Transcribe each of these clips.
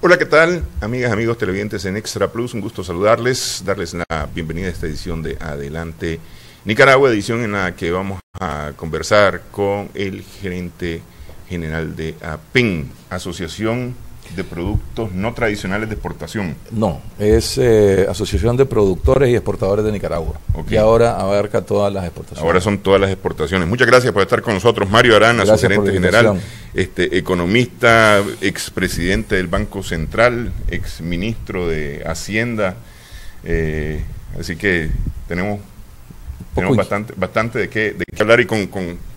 Hola, ¿qué tal? Amigas, amigos televidentes en Extra Plus, un gusto saludarles, darles la bienvenida a esta edición de Adelante Nicaragua, edición en la que vamos a conversar con el gerente general de APEN, Asociación de Productos No Tradicionales de Exportación. No, es Asociación de Productores y Exportadores de Nicaragua. Okay. Y ahora abarca todas las exportaciones. Ahora son todas las exportaciones. Muchas gracias por estar con nosotros. Mario Arana, su gerente general, economista, expresidente del Banco Central, exministro de Hacienda. Así que tenemos bastante de qué hablar y con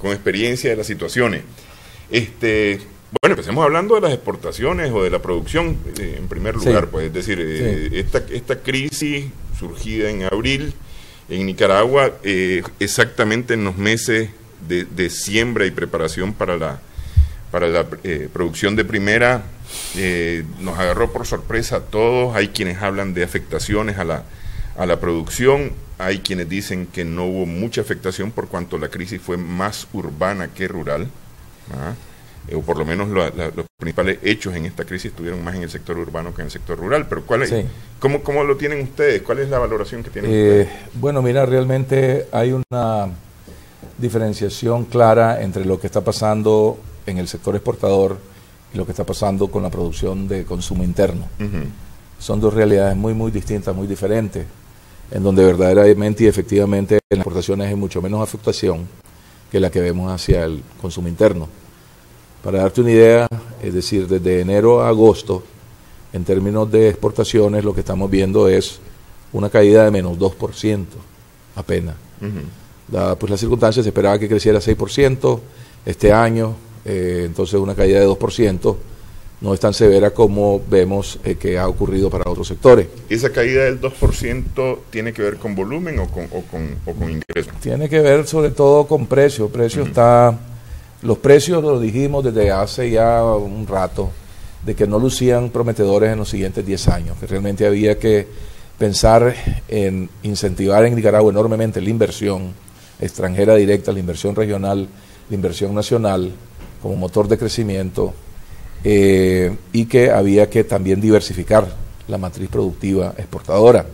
experiencia de las situaciones. Bueno, empecemos hablando de las exportaciones o de la producción, en primer lugar, pues, es decir, esta crisis surgida en abril en Nicaragua, exactamente en los meses de siembra y preparación para la producción de primera, nos agarró por sorpresa a todos. Hay quienes hablan de afectaciones a la producción, hay quienes dicen que no hubo mucha afectación por cuanto la crisis fue más urbana que rural, o por lo menos los principales hechos en esta crisis estuvieron más en el sector urbano que en el sector rural. Pero ¿cómo lo tienen ustedes? ¿Cuál es la valoración que tienen ustedes? Bueno, mira, realmente hay una diferenciación clara entre lo que está pasando en el sector exportador y lo que está pasando con la producción de consumo interno. Son dos realidades muy distintas, muy diferentes, en donde verdaderamente y efectivamente en las exportaciones hay mucho menos afectación que la que vemos hacia el consumo interno. Para darte una idea, es decir, desde enero a agosto, en términos de exportaciones, lo que estamos viendo es una caída de menos 2%, apenas. Dada pues las circunstancias, se esperaba que creciera 6% este año, entonces una caída de 2% no es tan severa como vemos que ha ocurrido para otros sectores. ¿Esa caída del 2% tiene que ver con volumen o con ingresos? Tiene que ver sobre todo con precio. Los precios lo dijimos desde hace ya un rato, de que no lucían prometedores en los siguientes 10 años, que realmente había que pensar en incentivar en Nicaragua enormemente la inversión extranjera directa, la inversión regional, la inversión nacional como motor de crecimiento, y que había que también diversificar la matriz productiva exportadora,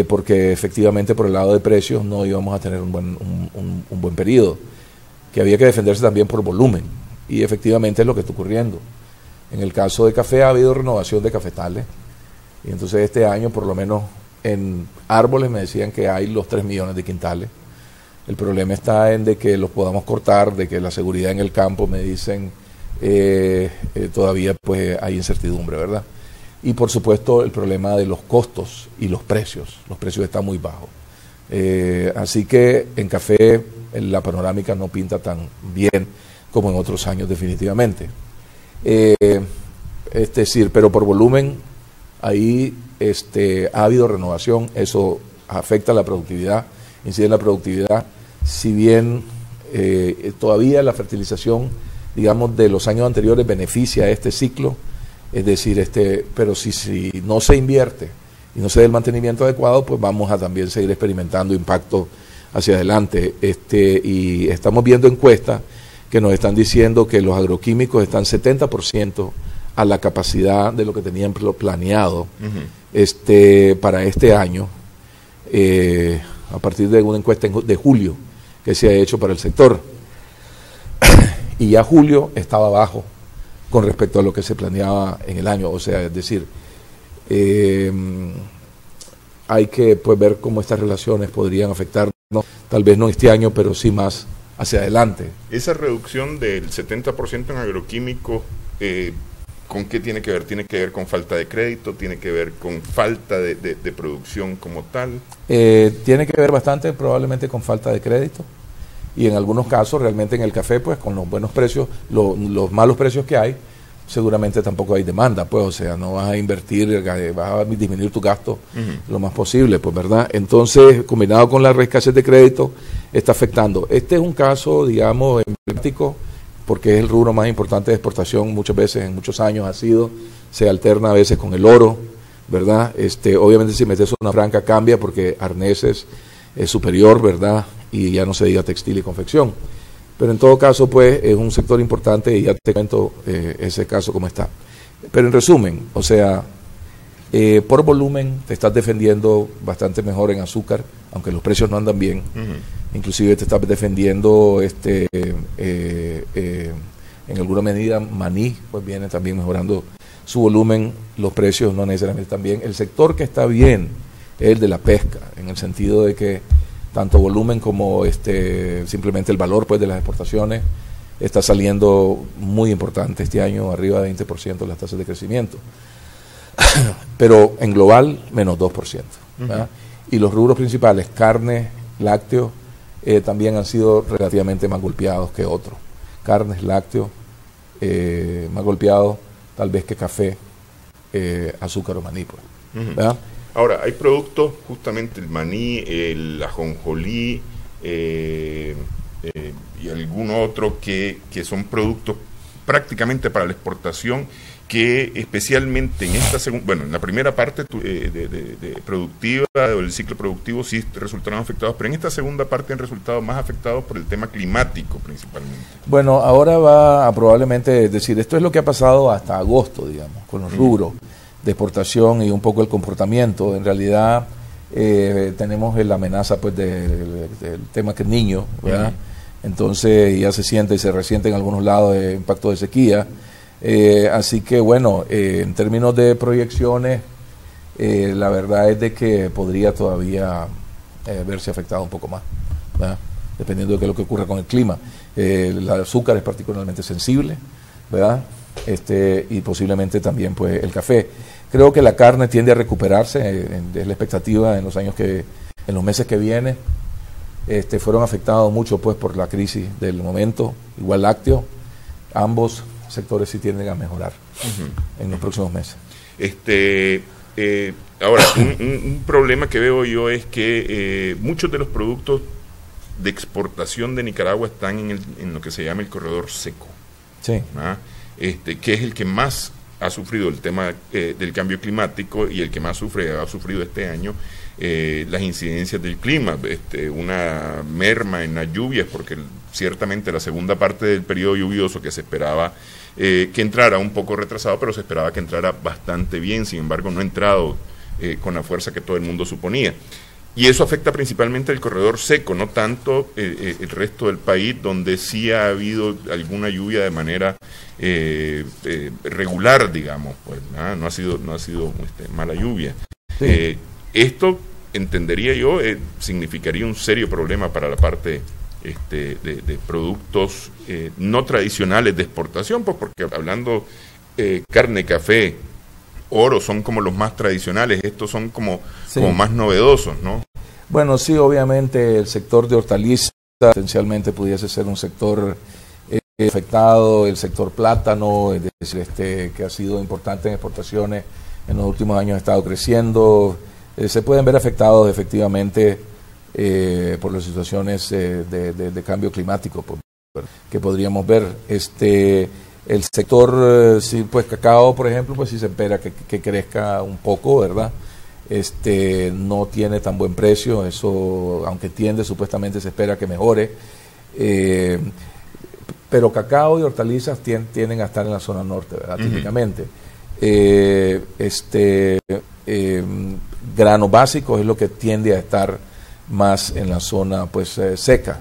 porque efectivamente por el lado de precios no íbamos a tener un buen periodo, que había que defenderse también por volumen, y efectivamente es lo que está ocurriendo. En el caso de café ha habido renovación de cafetales, y entonces este año por lo menos en árboles me decían que hay los 3 millones de quintales. El problema está en de que los podamos cortar, de que la seguridad en el campo, me dicen, todavía pues hay incertidumbre, ¿verdad? Y por supuesto el problema de los costos y los precios están muy bajos. Así que en café la panorámica no pinta tan bien como en otros años definitivamente. Es decir, pero por volumen ahí ha habido renovación, eso afecta la productividad, incide en la productividad, si bien todavía la fertilización, digamos, de los años anteriores beneficia a este ciclo, es decir, pero si no se invierte y no se da el mantenimiento adecuado, pues vamos a también seguir experimentando impacto hacia adelante. Y estamos viendo encuestas que nos están diciendo que los agroquímicos están 70% a la capacidad de lo que tenían planeado para este año, a partir de una encuesta de julio que se ha hecho para el sector. Y ya julio estaba bajo con respecto a lo que se planeaba en el año, o sea, es decir, hay que pues ver cómo estas relaciones podrían afectarnos, tal vez no este año, pero sí más hacia adelante. Esa reducción del 70% en agroquímicos, ¿con qué tiene que ver? ¿Tiene que ver con falta de crédito? ¿Tiene que ver con falta de producción como tal? Tiene que ver bastante probablemente con falta de crédito, y en algunos casos realmente en el café pues con los buenos precios, los malos precios que hay, seguramente tampoco hay demanda, pues, o sea, no vas a invertir, vas a disminuir tu gasto lo más posible, pues, ¿verdad? Entonces, combinado con la escasez de crédito, está afectando. Este es un caso, digamos, emblemático, porque es el rubro más importante de exportación, muchas veces, en muchos años se alterna a veces con el oro, ¿verdad? Obviamente si metes una franca cambia porque arneses es superior, ¿verdad? Y ya no se diga textil y confección. Pero en todo caso, pues, es un sector importante y ya te cuento ese caso cómo está. Pero en resumen, o sea, por volumen te estás defendiendo bastante mejor en azúcar, aunque los precios no andan bien. Inclusive te estás defendiendo en alguna medida maní, pues viene también mejorando su volumen, los precios no necesariamente están bien. El sector que está bien es el de la pesca, en el sentido de que tanto volumen como simplemente el valor pues de las exportaciones está saliendo muy importante este año, arriba de 20% las tasas de crecimiento. Pero en global, menos 2%. Y los rubros principales, carne, lácteos, también han sido relativamente más golpeados que otros. Carnes, lácteos, más golpeados tal vez que café, azúcar o maní. Pues, ahora, hay productos, justamente el maní, el ajonjolí y algún otro que son productos prácticamente para la exportación, que especialmente en esta en la primera parte de productiva o el ciclo productivo sí resultaron afectados, pero en esta segunda parte han resultado más afectados por el tema climático principalmente. Bueno, ahora va a probablemente decir, esto es lo que ha pasado hasta agosto, digamos, con los rubros de exportación y un poco el comportamiento. En realidad tenemos la amenaza pues del tema que es niño, ¿verdad? Entonces ya se siente y se resiente en algunos lados el impacto de sequía. Así que bueno, en términos de proyecciones, la verdad es de que podría todavía verse afectado un poco más, ¿verdad? Dependiendo de qué es lo que ocurra con el clima. El azúcar es particularmente sensible, ¿verdad? Y posiblemente también pues el café. Creo que la carne tiende a recuperarse, es la expectativa en los meses que vienen. Fueron afectados mucho pues por la crisis del momento, igual lácteo, ambos sectores sí tienden a mejorar en los próximos meses. Ahora, un problema que veo yo es que muchos de los productos de exportación de Nicaragua están en lo que se llama el corredor seco, sí. Que es el que más ha sufrido el tema del cambio climático y el que más ha sufrido este año las incidencias del clima, una merma en las lluvias, porque ciertamente la segunda parte del periodo lluvioso que se esperaba que entrara un poco retrasado, pero se esperaba que entrara bastante bien, sin embargo no ha entrado con la fuerza que todo el mundo suponía. Y eso afecta principalmente el corredor seco, no tanto el resto del país, donde sí ha habido alguna lluvia de manera regular, digamos, pues no ha sido mala lluvia. Sí. Esto, entendería yo, significaría un serio problema para la parte de productos no tradicionales de exportación, pues porque hablando carne, café, oro son como los más tradicionales, estos son como más novedosos, ¿no? Bueno, sí, obviamente el sector de hortalizas potencialmente pudiese ser un sector afectado, el sector plátano, es decir, que ha sido importante en exportaciones, en los últimos años ha estado creciendo, se pueden ver afectados efectivamente por las situaciones de cambio climático que podríamos ver. El sector, sí, pues cacao, por ejemplo, pues sí se espera que crezca un poco, ¿verdad? No tiene tan buen precio, eso, aunque supuestamente se espera que mejore, pero cacao y hortalizas tienden a estar en la zona norte, ¿verdad? Típicamente. Granos básicos es lo que tiende a estar más en la zona pues seca.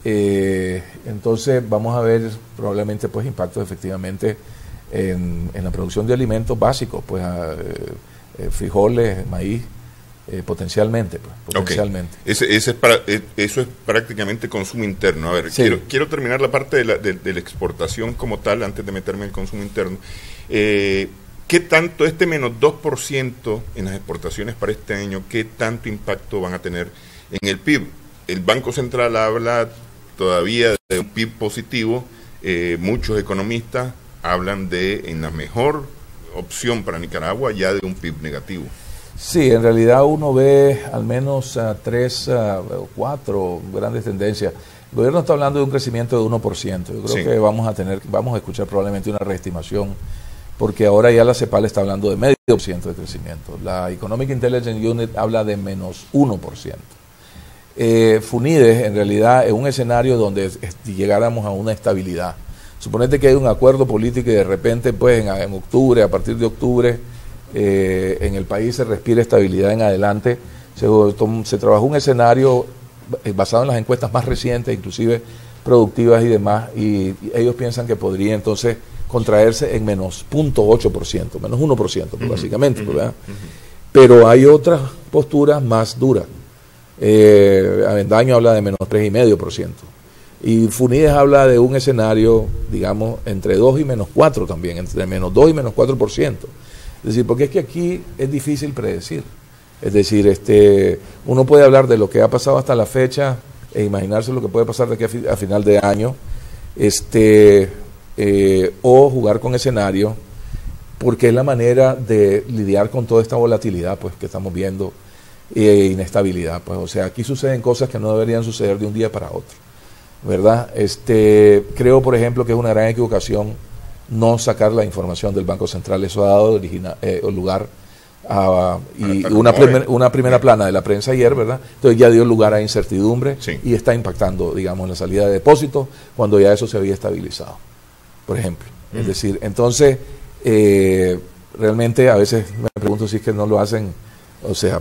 Entonces vamos a ver probablemente pues impactos efectivamente en la producción de alimentos básicos, pues frijoles, maíz, potencialmente. Okay. Eso es prácticamente consumo interno. A ver, sí. quiero terminar la parte de la exportación como tal antes de meterme en el consumo interno. ¿Qué tanto menos 2% en las exportaciones para este año, qué tanto impacto van a tener en el PIB? El Banco Central habla todavía de un PIB positivo, muchos economistas hablan en la mejor opción para Nicaragua ya de un PIB negativo. Sí, en realidad uno ve al menos 3 o 4 grandes tendencias. El gobierno está hablando de un crecimiento de 1%. Yo creo que vamos a escuchar probablemente una reestimación, porque ahora ya la CEPAL está hablando de 0,5% de crecimiento. La Economic Intelligence Unit habla de menos 1%. FUNIDES, en realidad, es un escenario donde llegáramos a una estabilidad, Suponete que hay un acuerdo político y de repente, pues en octubre, a partir de octubre, en el país se respira estabilidad en adelante. Se trabajó un escenario basado en las encuestas más recientes, inclusive productivas y demás, y ellos piensan que podría entonces contraerse en menos 0.8%, menos 1%, pues, básicamente, ¿verdad? Pero hay otras posturas más duras. Avendaño habla de menos 3,5%. Y Funides habla de un escenario, digamos, entre 2 y menos 4 también, entre menos 2 y menos 4%. Es decir, porque es que aquí es difícil predecir. Es decir, uno puede hablar de lo que ha pasado hasta la fecha e imaginarse lo que puede pasar de aquí a final de año, o jugar con escenarios, porque es la manera de lidiar con toda esta volatilidad, pues, que estamos viendo, inestabilidad, pues. O sea, aquí suceden cosas que no deberían suceder de un día para otro, ¿verdad? Creo, por ejemplo, que es una gran equivocación no sacar la información del Banco Central. Eso ha dado lugar a una primera plana de la prensa ayer, ¿verdad? Entonces ya dio lugar a incertidumbre, sí, y está impactando, digamos, la salida de depósitos cuando ya eso se había estabilizado, por ejemplo. Es decir, entonces, realmente a veces me pregunto si es que no lo hacen, o sea,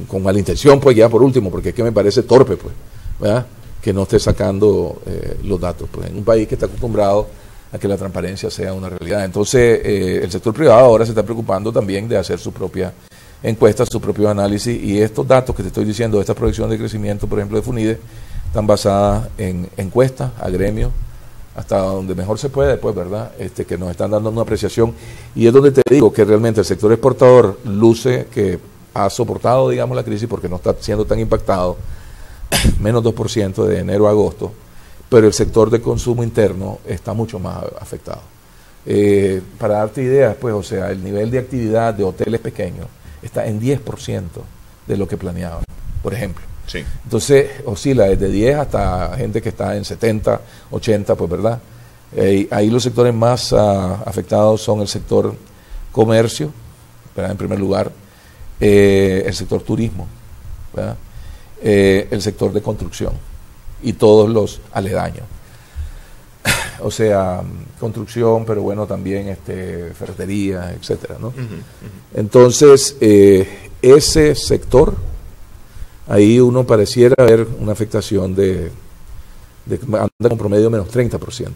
con mala intención, pues, ya por último, porque es que me parece torpe, pues, ¿verdad?, que no esté sacando los datos, pues, en un país que está acostumbrado a que la transparencia sea una realidad. Entonces, el sector privado ahora se está preocupando también de hacer su propia encuesta, su propio análisis, y estos datos que te estoy diciendo, esta proyección de crecimiento, por ejemplo, de Funides, están basadas en encuestas a gremios, hasta donde mejor se puede, pues, ¿verdad?, que nos están dando una apreciación, y es donde te digo que realmente el sector exportador luce que ha soportado, digamos, la crisis porque no está siendo tan impactado, menos 2% de enero a agosto, pero el sector de consumo interno está mucho más afectado. Para darte ideas, pues, o sea, el nivel de actividad de hoteles pequeños está en 10% de lo que planeaban, por ejemplo. Sí. Entonces, oscila desde 10 hasta gente que está en 70, 80, pues, ¿verdad? Ahí los sectores más afectados son el sector comercio, ¿verdad?, en primer lugar, el sector turismo, ¿verdad?, el sector de construcción y todos los aledaños. O sea, construcción, pero bueno, también ferretería, etcétera, ¿no? Entonces, ese sector, ahí uno pareciera ver una afectación anda con promedio menos 30%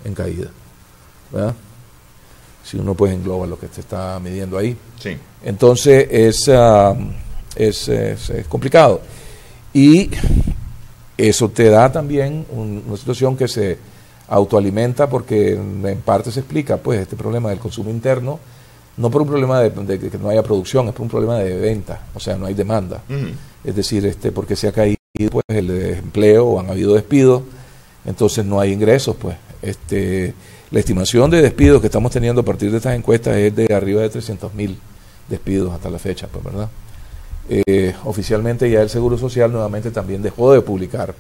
en caída, ¿verdad?, si uno pues engloba lo que se está midiendo ahí. Sí. Entonces, es complicado. Y eso te da también una situación que se autoalimenta, porque en parte se explica, pues, este problema del consumo interno, no por un problema de que no haya producción, es por un problema de venta, o sea, no hay demanda. Es decir, porque se ha caído, pues, el empleo, o han habido despidos, entonces no hay ingresos, pues. La estimación de despidos que estamos teniendo a partir de estas encuestas es de arriba de 300,000 despidos hasta la fecha, pues, ¿verdad? Oficialmente ya el Seguro Social nuevamente también dejó de publicar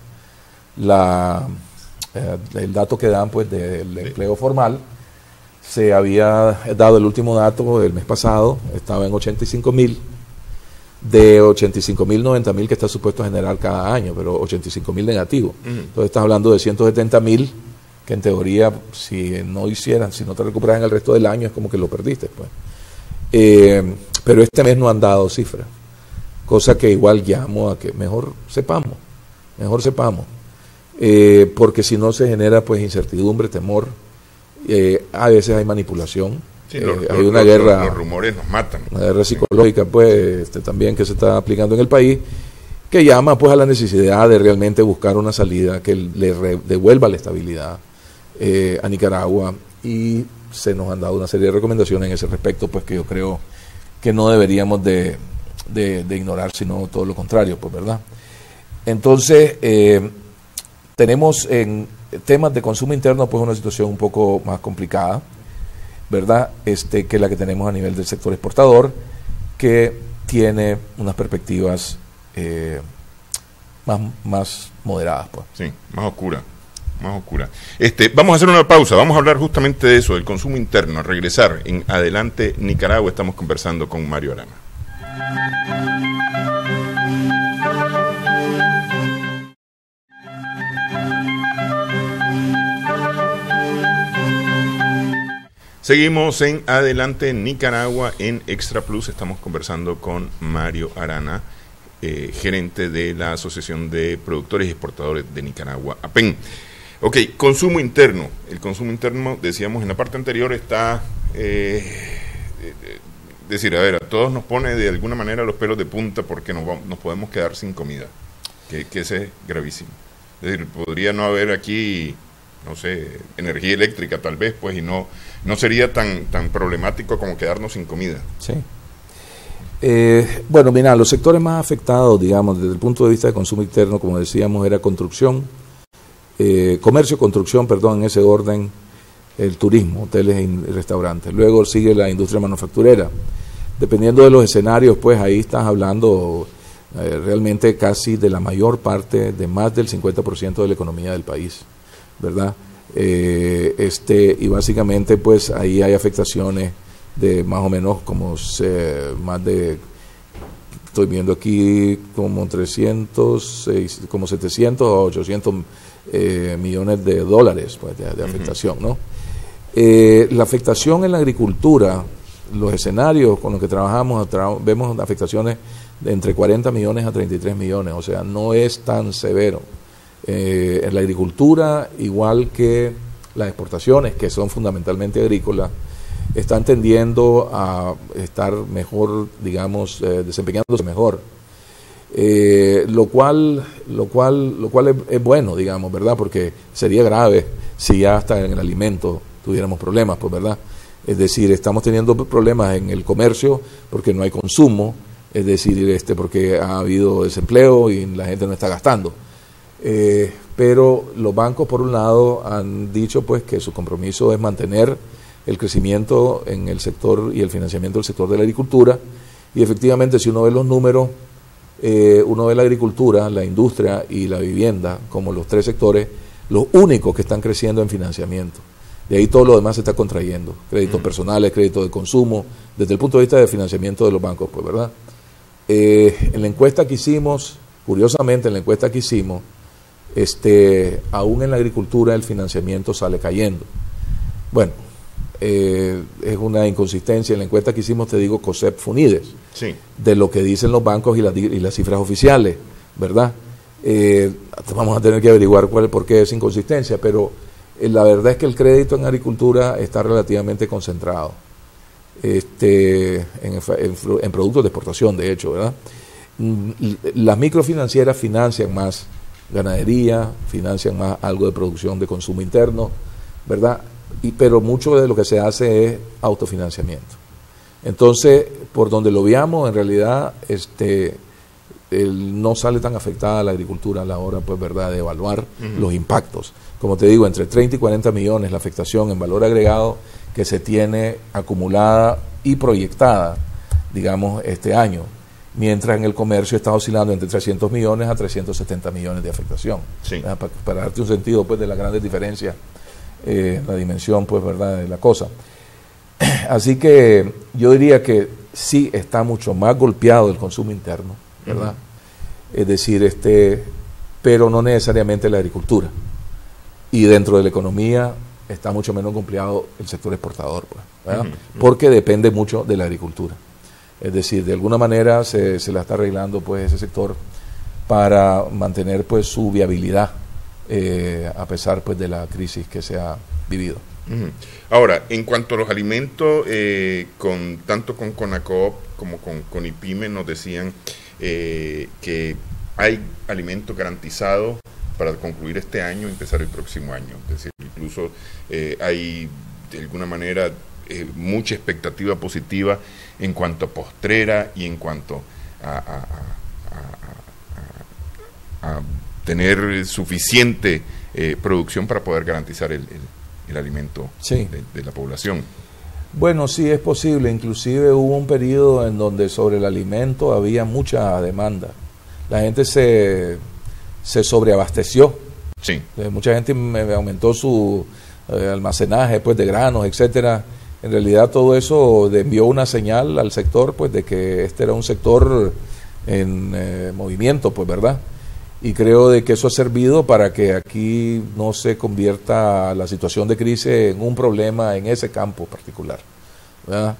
el dato que dan, pues, del empleo formal. Se había dado el último dato el mes pasado, estaba en 85,000, de 85,000, 90,000 que está supuesto a generar cada año, pero 85,000 negativos. Entonces estás hablando de 170,000 que en teoría, si no te recuperas en el resto del año, es como que lo perdiste, pues. Pero este mes no han dado cifras, cosa que igual llamo a que mejor sepamos, porque si no se genera, pues, incertidumbre, temor, a veces hay manipulación, sí, hay una guerra, los rumores nos matan, una guerra psicológica, pues, también que se está aplicando en el país, que llama, pues, a la necesidad de realmente buscar una salida que le devuelva la estabilidad a Nicaragua, y se nos han dado una serie de recomendaciones en ese respecto, pues, que yo creo que no deberíamos de ignorar, sino todo lo contrario, pues, ¿verdad? Entonces, tenemos en temas de consumo interno, pues, una situación un poco más complicada, ¿verdad?, que la que tenemos a nivel del sector exportador, que tiene unas perspectivas más moderadas, pues. Sí, más oscura. Vamos a hacer una pausa, vamos a hablar justamente de eso, del consumo interno. Al regresar en Adelante Nicaragua, estamos conversando con Mario Arana. Seguimos en Adelante Nicaragua en Extra Plus. Estamos conversando con Mario Arana, gerente de la Asociación de Productores y Exportadores de Nicaragua, APEN. Ok, consumo interno. El consumo interno, decíamos en la parte anterior, está... decir, a ver, a todos nos pone de alguna manera los pelos de punta porque nos podemos quedar sin comida, que ese es gravísimo. Es decir, podría no haber aquí, no sé, energía eléctrica tal vez, pues, y no sería tan problemático como quedarnos sin comida. Sí. Bueno, mira, los sectores más afectados, digamos, desde el punto de vista de consumo interno, como decíamos, era construcción, comercio, construcción, perdón, en ese orden, el turismo, hoteles y restaurantes. Luego sigue la industria manufacturera. Dependiendo de los escenarios, pues ahí estás hablando realmente casi de la mayor parte, de más del 50% de la economía del país, ¿verdad? Y básicamente, pues ahí hay afectaciones de más o menos como más de, estoy viendo aquí, como 700 a 800 millones de dólares, pues, de afectación, ¿no? La afectación en la agricultura, los escenarios con los que trabajamos, vemos afectaciones de entre 40 millones a 33 millones, o sea, no es tan severo. En la agricultura, igual que las exportaciones, que son fundamentalmente agrícolas, están tendiendo a estar mejor, digamos, desempeñándose mejor. Lo cual es bueno, digamos, ¿verdad? Porque sería grave si ya hasta en el alimento tuviéramos problemas, pues, ¿verdad? Es decir, estamos teniendo problemas en el comercio porque no hay consumo, es decir, porque ha habido desempleo y la gente no está gastando. Pero los bancos, por un lado, han dicho, pues, que su compromiso es mantener el crecimiento en el sector y el financiamiento del sector de la agricultura, y efectivamente, si uno ve los números, uno ve la agricultura, la industria y la vivienda como los tres sectores, los únicos que están creciendo en financiamiento. De ahí todo lo demás se está contrayendo, créditos personales, créditos de consumo, desde el punto de vista de financiamiento de los bancos, pues, ¿verdad? En la encuesta que hicimos, curiosamente, en la encuesta que hicimos, aún en la agricultura el financiamiento sale cayendo. Bueno, es una inconsistencia. En la encuesta que hicimos, te digo, COSEP Funides, sí, de lo que dicen los bancos y las cifras oficiales, ¿verdad? Vamos a tener que averiguar por qué es inconsistencia, pero la verdad es que el crédito en agricultura está relativamente concentrado en productos de exportación, de hecho, ¿verdad? Las microfinancieras financian más ganadería, financian más algo de producción de consumo interno, ¿verdad? Pero mucho de lo que se hace es autofinanciamiento. Entonces, por donde lo veamos, en realidad no sale tan afectada la agricultura a la hora, pues, ¿verdad?, de evaluar los impactos. Como te digo, entre 30 y 40 millones la afectación en valor agregado que se tiene acumulada y proyectada, digamos, este año, mientras en el comercio está oscilando entre 300 millones a 370 millones de afectación. Sí. Para darte un sentido, pues, de las grandes diferencias, la dimensión, pues, ¿verdad?, de la cosa. Así que yo diría que sí está mucho más golpeado el consumo interno, ¿verdad? Es decir, pero no necesariamente la agricultura. Y dentro de la economía está mucho menos golpeado el sector exportador, pues, ¿verdad? Porque depende mucho de la agricultura. Es decir, de alguna manera se la está arreglando, pues, ese sector para mantener, pues, su viabilidad a pesar, pues, de la crisis que se ha vivido. Ahora, en cuanto a los alimentos, tanto con CONACOP como con IPIME nos decían que hay alimentos garantizados para concluir este año y empezar el próximo año. Es decir, incluso hay de alguna manera mucha expectativa positiva en cuanto a postrera y en cuanto a tener suficiente producción para poder garantizar el alimento, sí, de la población. Bueno, sí, es posible. Inclusive hubo un periodo en donde sobre el alimento había mucha demanda. La gente se sobreabasteció. Sí. Mucha gente aumentó su almacenaje, pues, de granos, etcétera. En realidad todo eso envió una señal al sector, pues, de que este era un sector en movimiento, pues, ¿verdad? Y creo de que eso ha servido para que aquí no se convierta la situación de crisis en un problema en ese campo particular, ¿verdad?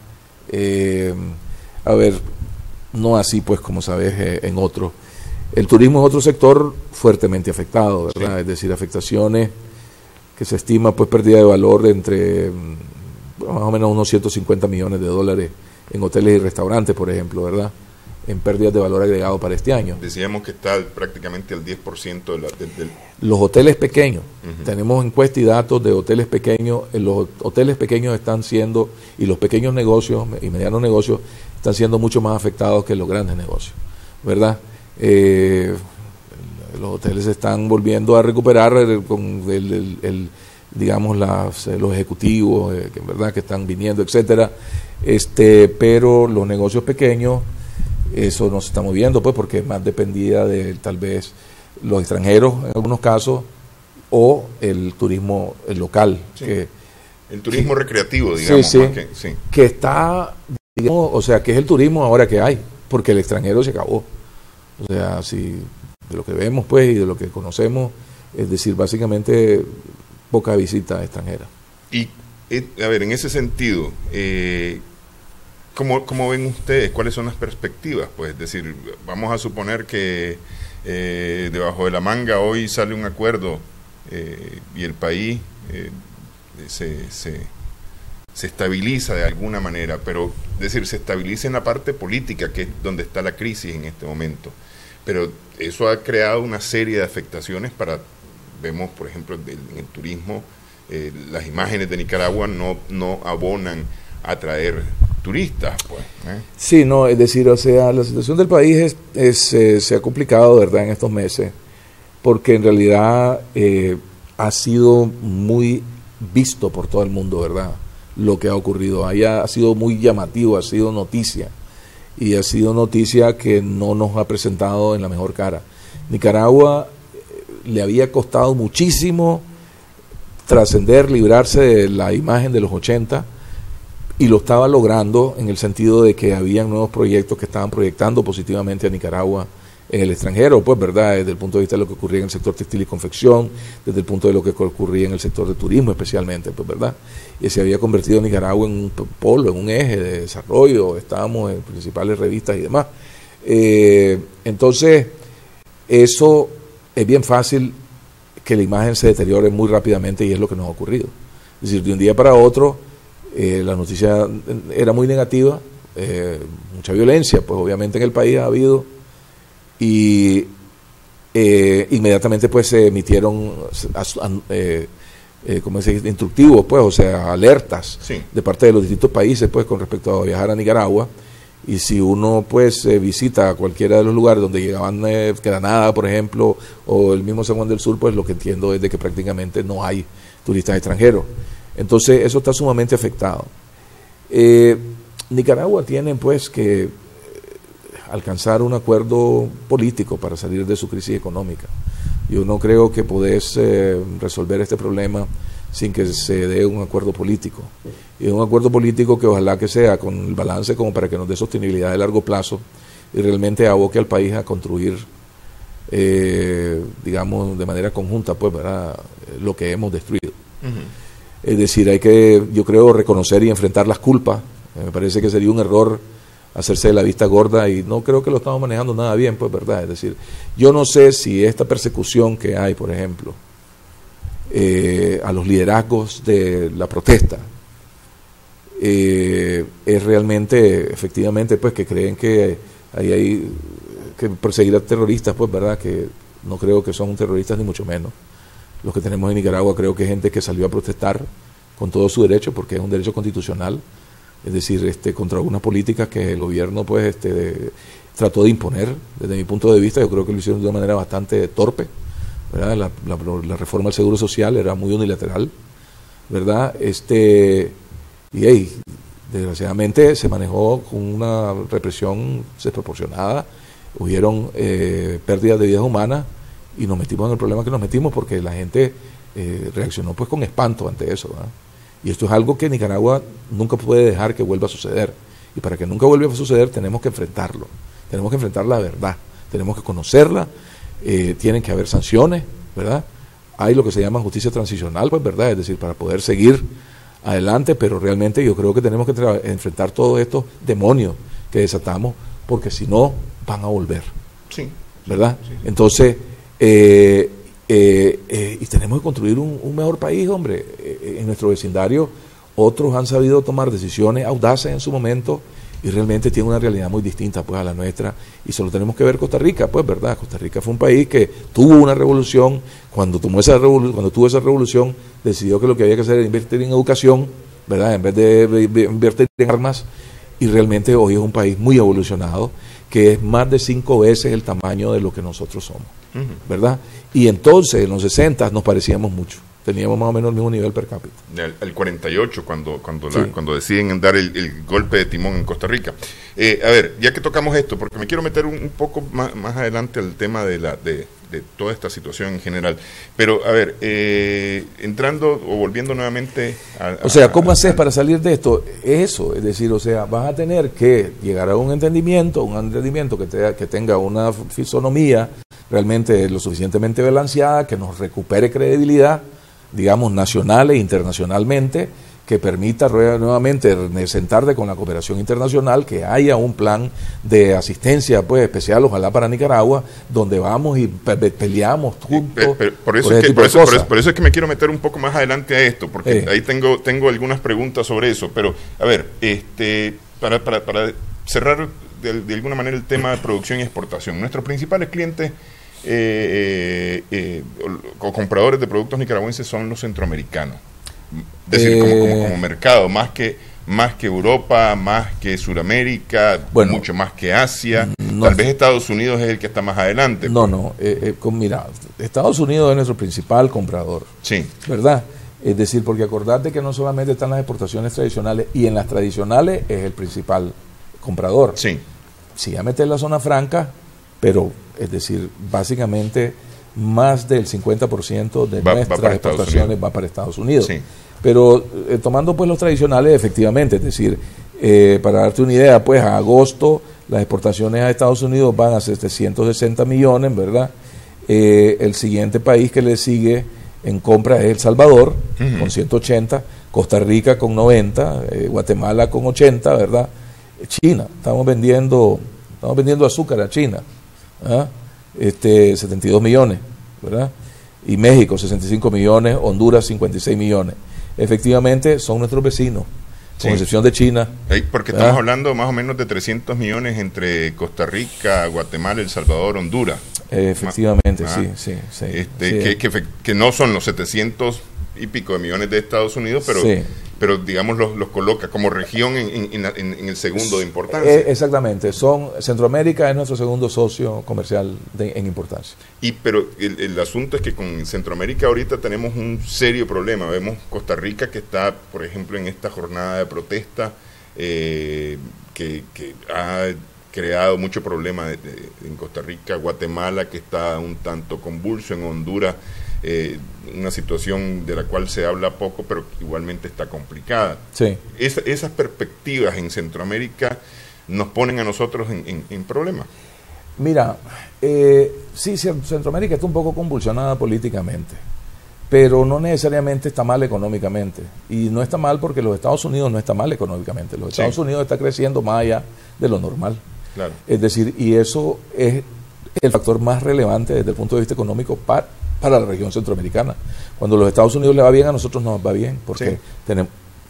A ver, no así pues como sabes en otro. El turismo es otro sector fuertemente afectado, ¿verdad? Sí. Es decir, afectaciones que se estima pues pérdida de valor de entre más o menos unos 150 millones de dólares en hoteles y restaurantes, por ejemplo, ¿verdad? En pérdidas de valor agregado para este año. Decíamos que está prácticamente al 10% de Los hoteles pequeños, tenemos encuestas y datos de hoteles pequeños. Los hoteles pequeños están siendo, y los pequeños negocios y medianos negocios están siendo mucho más afectados que los grandes negocios, ¿verdad? Los hoteles se están volviendo a recuperar con digamos los ejecutivos que en verdad que están viniendo, etcétera, pero los negocios pequeños, eso no se está moviendo pues porque es más dependida de tal vez los extranjeros en algunos casos o el turismo local, sí. El turismo recreativo, digamos, sí, que está, digamos, o sea, que es el turismo ahora que hay, porque el extranjero se acabó. O sea, si de lo que vemos pues y de lo que conocemos, es decir, básicamente poca visita extranjera. Y, a ver, en ese sentido, ¿cómo ven ustedes? ¿Cuáles son las perspectivas? Pues, es decir, vamos a suponer que debajo de la manga hoy sale un acuerdo y el país se estabiliza de alguna manera, pero, es decir, se estabiliza en la parte política, que es donde está la crisis en este momento. Pero eso ha creado una serie de afectaciones vemos, por ejemplo, en el turismo, las imágenes de Nicaragua no abonan a atraer turistas, pues. Sí, no, es decir, o sea, la situación del país se ha complicado, ¿verdad?, en estos meses, porque en realidad ha sido muy visto por todo el mundo, ¿verdad?, lo que ha ocurrido. Ha sido muy llamativo, ha sido noticia, y ha sido noticia que no nos ha presentado en la mejor cara. Nicaragua le había costado muchísimo trascender, librarse de la imagen de los 80, y lo estaba logrando en el sentido de que habían nuevos proyectos que estaban proyectando positivamente a Nicaragua en el extranjero, pues, ¿verdad?, desde el punto de vista de lo que ocurría en el sector textil y confección, desde el punto de lo que ocurría en el sector de turismo especialmente, pues, ¿verdad?, y se había convertido Nicaragua en un polo, en un eje de desarrollo, estábamos en principales revistas y demás. Entonces, eso es bien fácil que la imagen se deteriore muy rápidamente, y es lo que nos ha ocurrido. Es decir, de un día para otro, la noticia era muy negativa, mucha violencia, pues obviamente en el país ha habido, y inmediatamente pues se emitieron ¿cómo se dice?, instructivos, pues, o sea, alertas, sí, de parte de los distintos países, pues, con respecto a viajar a Nicaragua. Y si uno pues visita cualquiera de los lugares donde llegaban Granada, por ejemplo, o el mismo San Juan del Sur, pues lo que entiendo es de que prácticamente no hay turistas extranjeros. Entonces eso está sumamente afectado. Nicaragua tiene pues que alcanzar un acuerdo político para salir de su crisis económica. Yo no creo que podés resolver este problema sin que se dé un acuerdo político. Y un acuerdo político que ojalá que sea con el balance como para que nos dé sostenibilidad de largo plazo y realmente aboque al país a construir, digamos, de manera conjunta, pues, ¿verdad?, lo que hemos destruido. Es decir, hay que, yo creo, reconocer y enfrentar las culpas. Me parece que sería un error hacerse de la vista gorda, y no creo que lo estamos manejando nada bien, pues, ¿verdad? Es decir, yo no sé si esta persecución que hay, por ejemplo, a los liderazgos de la protesta, es realmente, efectivamente, pues, que creen que hay que perseguir a terroristas, pues, ¿verdad? Que no creo que son terroristas ni mucho menos. Los que tenemos en Nicaragua creo que es gente que salió a protestar con todo su derecho, porque es un derecho constitucional, es decir, contra algunas políticas que el gobierno pues trató de imponer. Desde mi punto de vista, yo creo que lo hicieron de una manera bastante torpe, ¿verdad? La reforma del Seguro Social era muy unilateral, ¿verdad? Y desgraciadamente se manejó con una represión desproporcionada, hubieron pérdidas de vidas humanas, y nos metimos en el problema que nos metimos porque la gente reaccionó pues con espanto ante eso, ¿verdad? Y esto es algo que Nicaragua nunca puede dejar que vuelva a suceder. Y para que nunca vuelva a suceder tenemos que enfrentarlo. Tenemos que enfrentar la verdad. Tenemos que conocerla. tienen que haber sanciones, ¿verdad? Hay lo que se llama justicia transicional, pues, ¿verdad? Es decir, para poder seguir adelante, pero realmente yo creo que tenemos que enfrentar todos estos demonios que desatamos, porque si no, van a volver. Sí. ¿Verdad? Sí. Entonces, y tenemos que construir un mejor país, hombre. En nuestro vecindario, otros han sabido tomar decisiones audaces en su momento, y realmente tiene una realidad muy distinta, pues, a la nuestra, y solo tenemos que ver Costa Rica, pues, ¿verdad? Costa Rica fue un país que tuvo una revolución. Cuando tuvo esa revolución, decidió que lo que había que hacer era invertir en educación, ¿verdad? En vez de invertir en armas, y realmente hoy es un país muy evolucionado, que es más de 5 veces el tamaño de lo que nosotros somos, ¿verdad? Y entonces, en los 60 nos parecíamos mucho. Teníamos más o menos el mismo nivel per cápita. El 48, cuando deciden dar el golpe de timón en Costa Rica. A ver, ya que tocamos esto, porque me quiero meter un poco más adelante al tema de toda esta situación en general. Pero, a ver, entrando o volviendo nuevamente O sea, ¿cómo haces para salir de esto? Eso, es decir, o sea, vas a tener que llegar a un entendimiento que tenga una fisonomía realmente lo suficientemente balanceada, que nos recupere credibilidad, digamos, nacional e internacionalmente, que permita nuevamente sentarte con la cooperación internacional, que haya un plan de asistencia, pues, especial, ojalá para Nicaragua, donde vamos y peleamos juntos. Por eso es que me quiero meter un poco más adelante a esto, porque ahí tengo algunas preguntas sobre eso. Pero, a ver, para cerrar de alguna manera el tema de producción y exportación, nuestros principales clientes o compradores de productos nicaragüenses son los centroamericanos. Es decir, como mercado, más que Europa, más que Sudamérica, bueno, mucho más que Asia. Tal vez Estados Unidos es el que está más adelante. Mira, Estados Unidos es nuestro principal comprador. Sí. ¿Verdad? Es decir, porque acordate que no solamente están las exportaciones tradicionales, y en las tradicionales es el principal comprador. Sí. Sí, ya meter la zona franca, pero, es decir, básicamente más del 50% de nuestras exportaciones va para Estados Unidos. Sí. Pero tomando pues los tradicionales, efectivamente, es decir, para darte una idea, pues a agosto las exportaciones a Estados Unidos van a 760 millones, ¿verdad? El siguiente país que le sigue en compra es El Salvador, con 180, Costa Rica con 90, Guatemala con 80, ¿verdad? China, estamos vendiendo azúcar a China, ¿ah? 72 millones, ¿verdad? Y México 65 millones, Honduras 56 millones. Efectivamente son nuestros vecinos, con excepción de China. Porque estamos hablando más o menos de 300 millones entre Costa Rica, Guatemala, El Salvador, Honduras. Efectivamente, sí. Que no son los 700 y pico de millones de Estados Unidos, pero digamos los coloca como región en el segundo de importancia. Exactamente, Centroamérica es nuestro segundo socio comercial en importancia. Pero el asunto es que con Centroamérica ahorita tenemos un serio problema. Vemos Costa Rica, que está, por ejemplo, en esta jornada de protesta, que ha creado mucho problema en Costa Rica, Guatemala, que está un tanto convulso, en Honduras, una situación de la cual se habla poco, pero igualmente está complicada. Sí. Esas perspectivas en Centroamérica nos ponen a nosotros en problemas. Mira, sí, Centroamérica está un poco convulsionada políticamente, pero no necesariamente está mal económicamente. Y no está mal porque los Estados Unidos no está mal económicamente. Los Estados Unidos está creciendo más allá de lo normal. Claro. Es decir, y eso es el factor más relevante desde el punto de vista económico para la región centroamericana. Cuando a los Estados Unidos le va bien, a nosotros nos va bien, porque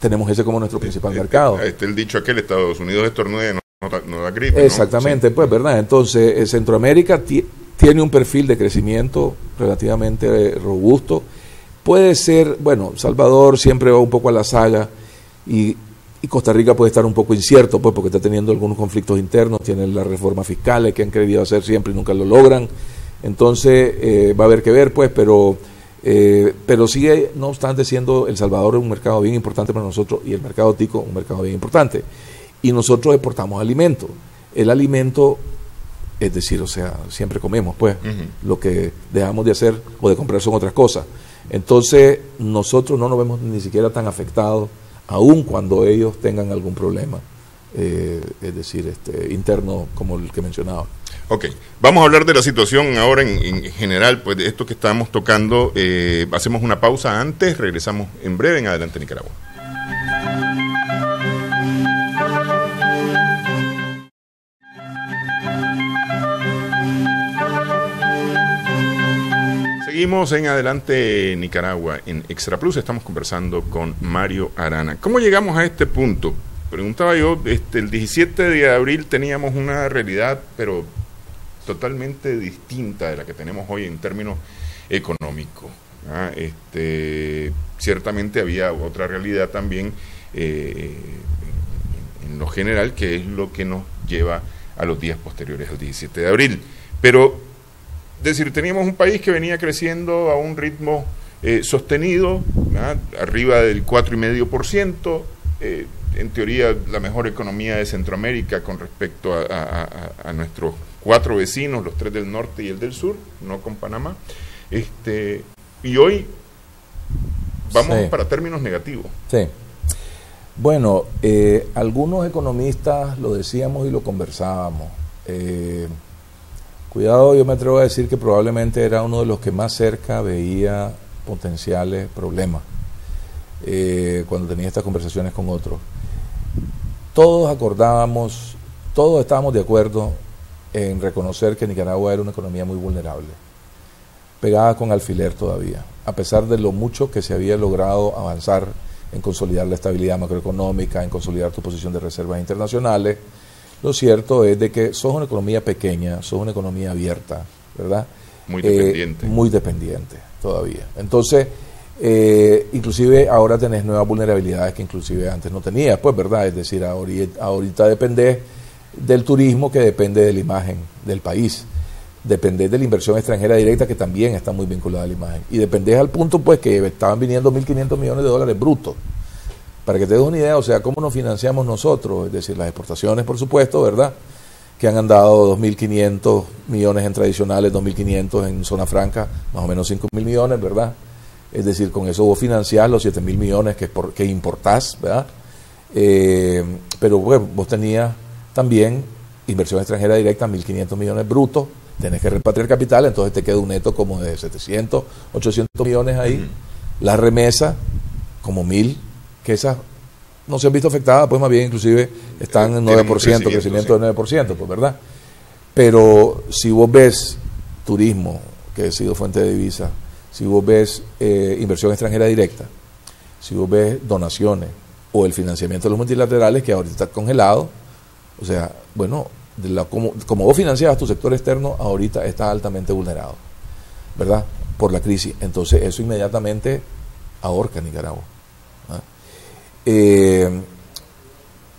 tenemos ese como nuestro principal mercado. El dicho aquel, Estados Unidos estornuda y no da gripe. Exactamente, pues, ¿verdad? Entonces, Centroamérica tiene un perfil de crecimiento relativamente robusto. Puede ser, bueno, Salvador siempre va un poco a la saga, y Costa Rica puede estar un poco incierto, pues, porque está teniendo algunos conflictos internos, tienen las reformas fiscales que han querido hacer siempre y nunca lo logran. Entonces va a haber que ver, pues, pero sigue, no obstante, siendo El Salvador un mercado bien importante para nosotros, y el mercado tico un mercado bien importante. Y nosotros exportamos alimentos. El alimento, es decir, o sea, siempre comemos, pues, lo que dejamos de hacer o de comprar son otras cosas. Entonces nosotros no nos vemos ni siquiera tan afectados, aun cuando ellos tengan algún problema es decir, interno como el que mencionaba. Ok, vamos a hablar de la situación ahora en general, pues de esto que estamos tocando. Hacemos una pausa antes, regresamos en breve en Adelante Nicaragua. Seguimos en Adelante Nicaragua en Extra Plus. Estamos conversando con Mario Arana. ¿Cómo llegamos a este punto? Preguntaba yo, el 17 de abril teníamos una realidad, pero totalmente distinta de la que tenemos hoy en términos económicos. Ciertamente había otra realidad también en lo general, que es lo que nos lleva a los días posteriores al 17 de abril. Pero es decir, teníamos un país que venía creciendo a un ritmo sostenido, arriba del 4,5%, en teoría la mejor economía de Centroamérica con respecto a nuestros 4 vecinos, los 3 del norte y el del sur, no con Panamá. Y hoy vamos para términos negativos. Sí. Bueno, algunos economistas lo decíamos y lo conversábamos. Cuidado, yo me atrevo a decir que probablemente era uno de los que más cerca veía potenciales problemas cuando tenía estas conversaciones con otros. Todos acordábamos, todos estábamos de acuerdo en reconocer que Nicaragua era una economía muy vulnerable, pegada con alfiler todavía, a pesar de lo mucho que se había logrado avanzar en consolidar la estabilidad macroeconómica, en consolidar tu posición de reservas internacionales. Lo cierto es de que sos una economía pequeña, sos una economía abierta, ¿verdad? Muy dependiente. Muy dependiente todavía. Entonces, inclusive ahora tenés nuevas vulnerabilidades que inclusive antes no tenías, pues, ¿verdad? Es decir, ahorita dependés del turismo, que depende de la imagen del país. Dependés de la inversión extranjera directa, que también está muy vinculada a la imagen. Y dependés al punto, pues, que estaban viniendo $1.500 millones brutos. Para que te des una idea, o sea, ¿cómo nos financiamos nosotros? Es decir, las exportaciones, por supuesto, ¿verdad? Que han andado 2.500 millones en tradicionales, 2.500 en zona franca, más o menos 5.000 millones, ¿verdad? Es decir, con eso vos financiás los 7.000 millones que importás, ¿verdad? Pero bueno, vos tenías también inversión extranjera directa, 1.500 millones brutos, tenés que repatriar capital, entonces te queda un neto como de 700, 800 millones ahí. La remesa, como 1.000, que esas no se han visto afectadas, pues más bien inclusive están en 9%, crecimiento del 9%, pues, ¿verdad? Pero si vos ves turismo, que ha sido fuente de divisa, si vos ves inversión extranjera directa, si vos ves donaciones o el financiamiento de los multilaterales, que ahorita está congelado, o sea, bueno, como vos financiabas tu sector externo, ahorita está altamente vulnerado, ¿verdad? Por la crisis. Entonces eso inmediatamente ahorca a Nicaragua.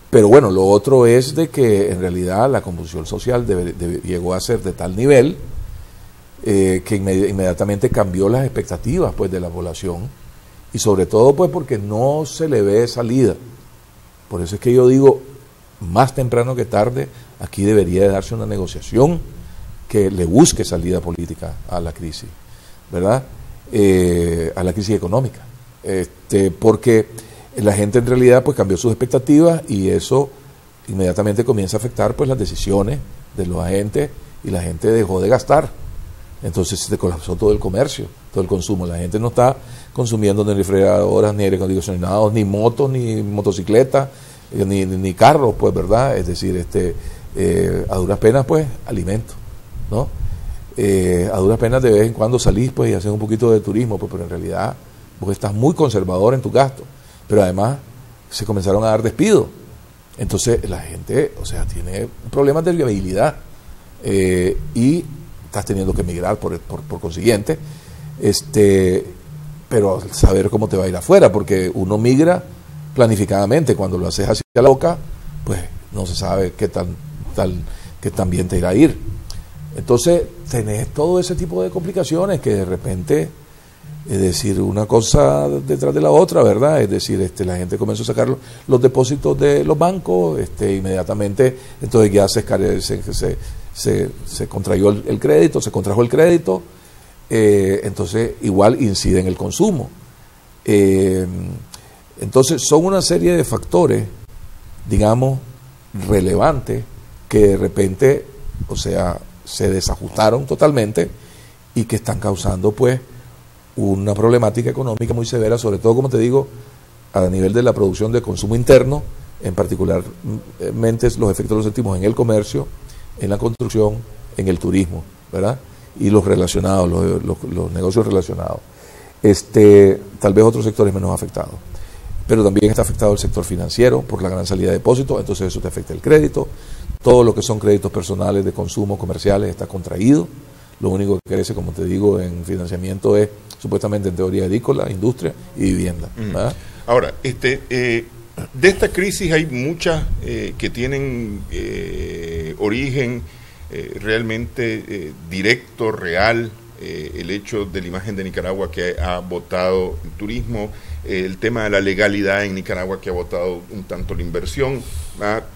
Pero bueno, lo otro es de que en realidad la convulsión social llegó a ser de tal nivel que inmediatamente cambió las expectativas, pues, de la población, y sobre todo pues porque no se le ve salida. Por eso es que yo digo, más temprano que tarde, aquí debería de darse una negociación que le busque salida política a la crisis, ¿verdad? A la crisis económica, porque la gente en realidad pues cambió sus expectativas y eso inmediatamente comienza a afectar pues las decisiones de los agentes, y la gente dejó de gastar. Entonces se colapsó todo el comercio, todo el consumo. La gente no está consumiendo ni refrigeradoras, ni aire acondicionados, ni motos, ni motocicletas, ni carros, pues, ¿verdad? Es decir, a duras penas pues alimentos, ¿no? A duras penas de vez en cuando salís pues y haces un poquito de turismo, pues, pero en realidad vos estás muy conservador en tus gastos. Pero además se comenzaron a dar despidos. Entonces la gente, o sea, tiene problemas de viabilidad y estás teniendo que emigrar por consiguiente, pero saber cómo te va a ir afuera, porque uno migra planificadamente. Cuando lo haces hacia la boca, pues no se sabe qué tan bien te irá a ir. Entonces tenés todo ese tipo de complicaciones que de repente, es decir, una cosa detrás de la otra, ¿verdad? Es decir, la gente comenzó a sacar los depósitos de los bancos, inmediatamente, entonces ya se contrajo el crédito, entonces igual incide en el consumo. Entonces son una serie de factores, digamos, relevante que de repente, o sea, se desajustaron totalmente y que están causando pues una problemática económica muy severa, sobre todo, como te digo, a nivel de la producción de consumo interno, en particularmente los efectos los sentimos en el comercio, en la construcción, en el turismo, ¿verdad? Y los relacionados, los negocios relacionados. Tal vez otros sectores menos afectados. Pero también está afectado el sector financiero por la gran salida de depósitos, entonces eso te afecta el crédito. Todo lo que son créditos personales de consumo, comerciales, está contraído. Lo único que crece, como te digo, en financiamiento es supuestamente en teoría agrícola, industria y vivienda. ¿Verdad? Ahora, de esta crisis hay muchas que tienen origen realmente directo, real, el hecho de la imagen de Nicaragua que ha votado el turismo, el tema de la legalidad en Nicaragua que ha votado un tanto la inversión,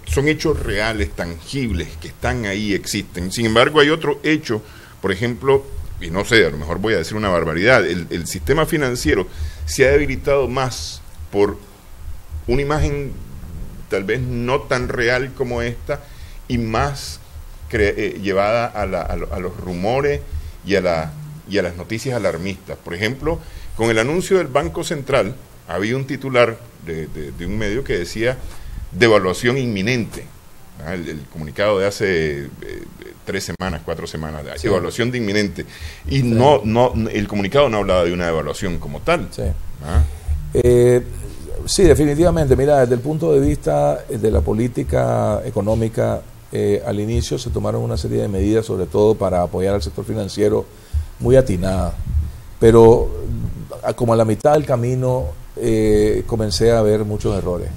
son hechos reales, tangibles, que están ahí, existen. Sin embargo, hay otro hecho, por ejemplo, y no sé, a lo mejor voy a decir una barbaridad, el sistema financiero se ha debilitado más por una imagen tal vez no tan real como esta y más llevada a los rumores y a las noticias alarmistas. Por ejemplo, con el anuncio del Banco Central, había un titular de un medio que decía devaluación inminente. El comunicado de hace 4 semanas, de evaluación de inminente. Y sí. El comunicado no hablaba de una devaluación como tal. Sí. Sí, definitivamente. Mira, desde el punto de vista de la política económica, al inicio se tomaron una serie de medidas, sobre todo para apoyar al sector financiero, muy atinadas. Pero como a la mitad del camino comencé a ver muchos errores.